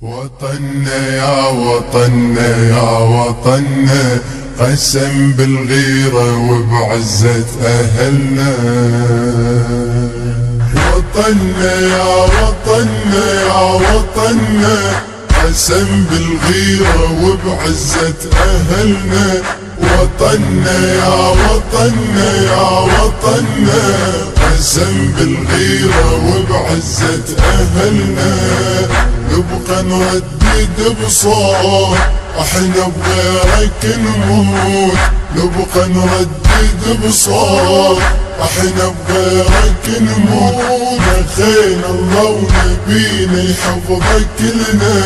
وطننا يا وطننا يا وطننا، قسم بالغيرة وبعزة أهلنا. وطننا يا وطننا يا وطننا، قسم بالغيرة وبعزة أهلنا. وطننا يا وطننا يا وطننا، قسم بالغيرة وبعزة أهلنا. نبقى نردد بصوت احنا بغيرك نموت، نبقى نردد بصوت احنا بغيرك نموت. نخينا الله ونبينا يحفظك كلنا.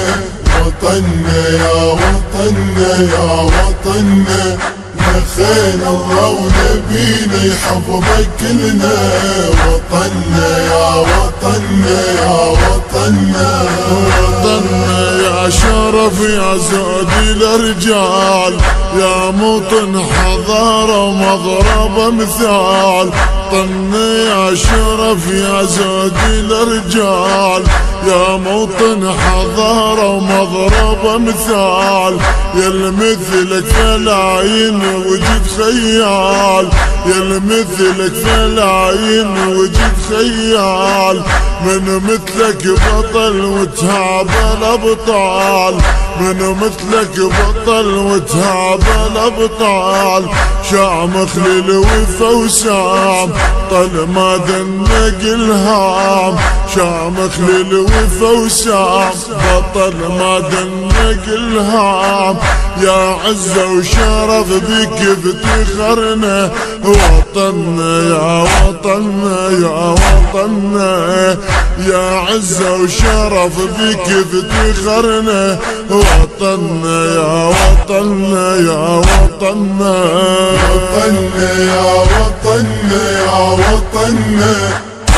وطننا يا وطننا يا وطننا، نخينا الله ونبينا يحفظك كلنا. وطننا يا وطننا يا وطننا، وطننا يا شرف يا زود الرجال، يا موطن حضارة ومضرب مثال. وطننا يا شرف يا زود الرجال، يا موطن حضارة ومضرب مثال. يا المثلك فلاعين وجد خيال، يا المثلك فلاعين وجد خيال. من مثلك بطل وتهاب الابطال، من مثلك بطل وتهاب الابطال. شامخ للوفا وسام طل ما دنق الهام، شامخ للوفا وسام بطل ما دنق الهام. يا عزة وشرف بك افتخرنا. وطننا يا وطننا يا وطننا، يا عزة وشرف بك افتخرنا. وطننا يا وطننا يا وطننا، وطننا يا وطننا يا وطننا،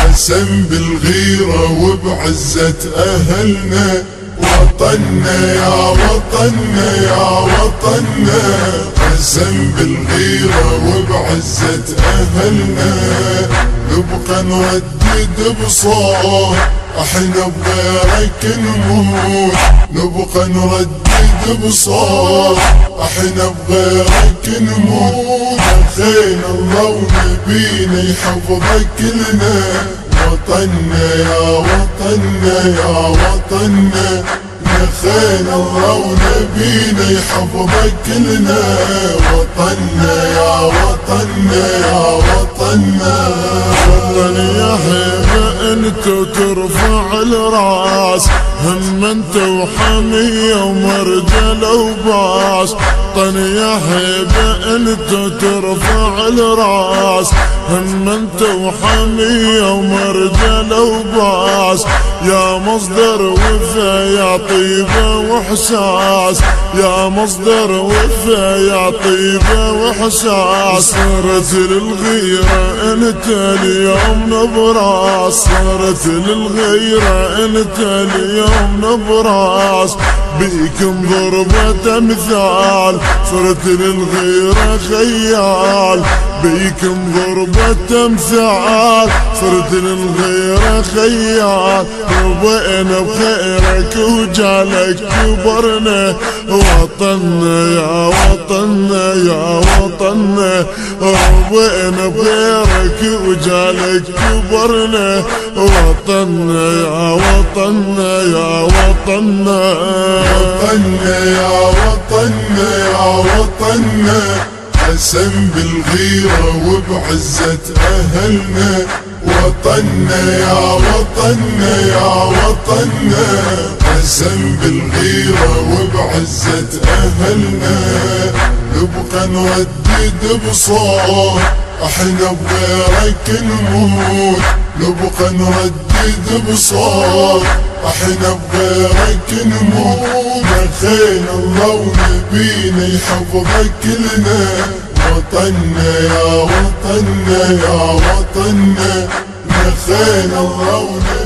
قسم بالغيرة وبعزة أهلنا. وطننا يا وطننا يا وطننا، قسم بالغيرة وبعزة أهلنا. نبقى نردد بصوت احنا بغيرك نموت، نبقى نردد بصوت احنا بغيرك نموت. نخينا الله ونبينا يحفظك كلنا. وطننا يا وطننا يا وطننا، نخينا الله ونبينا يحفظك كلنا. وطننا يا وطننا يا وطننا، وطن يا حبيبي انت ترفع الراس، هم انت وحمية ومرجل وباس. وطن يا حبيبي انت ترفع الراس، هم انت وحمية ومرجل وباس. يا مصدر وفا يا طيبة واحساس، يا مصدر وفا يا طيبة واحساس. صرت للغيرة انت اليوم نبراس، صرت للغيرة انت اليوم نبراس. بيكم ضربة مثال صرت للغيرة خيال، بيكم ضربة مثال صرت للغيرة خيال. ربينا بخيرك وجالك كبرنا. وطننا يا وطننا يا وطننا، ربينا بخيرك وجالك كبرنا. وطننا يا وطننا يا وطننا، وطننا يا وطننا يا وطننا، قسم بالغيرة وبعزة أهلنا. وطننا يا وطننا يا وطننا، قسم بالغيرة وبعزة أهلنا. نبقى نردد بصوت احنا بغيرك نموت، نبقى نردد بصوت احنا بغيرك نموت. نخينا الله ونبينا يحفظك كلنا. وطننا يا وطننا يا وطننا، نخينا الله ونبينا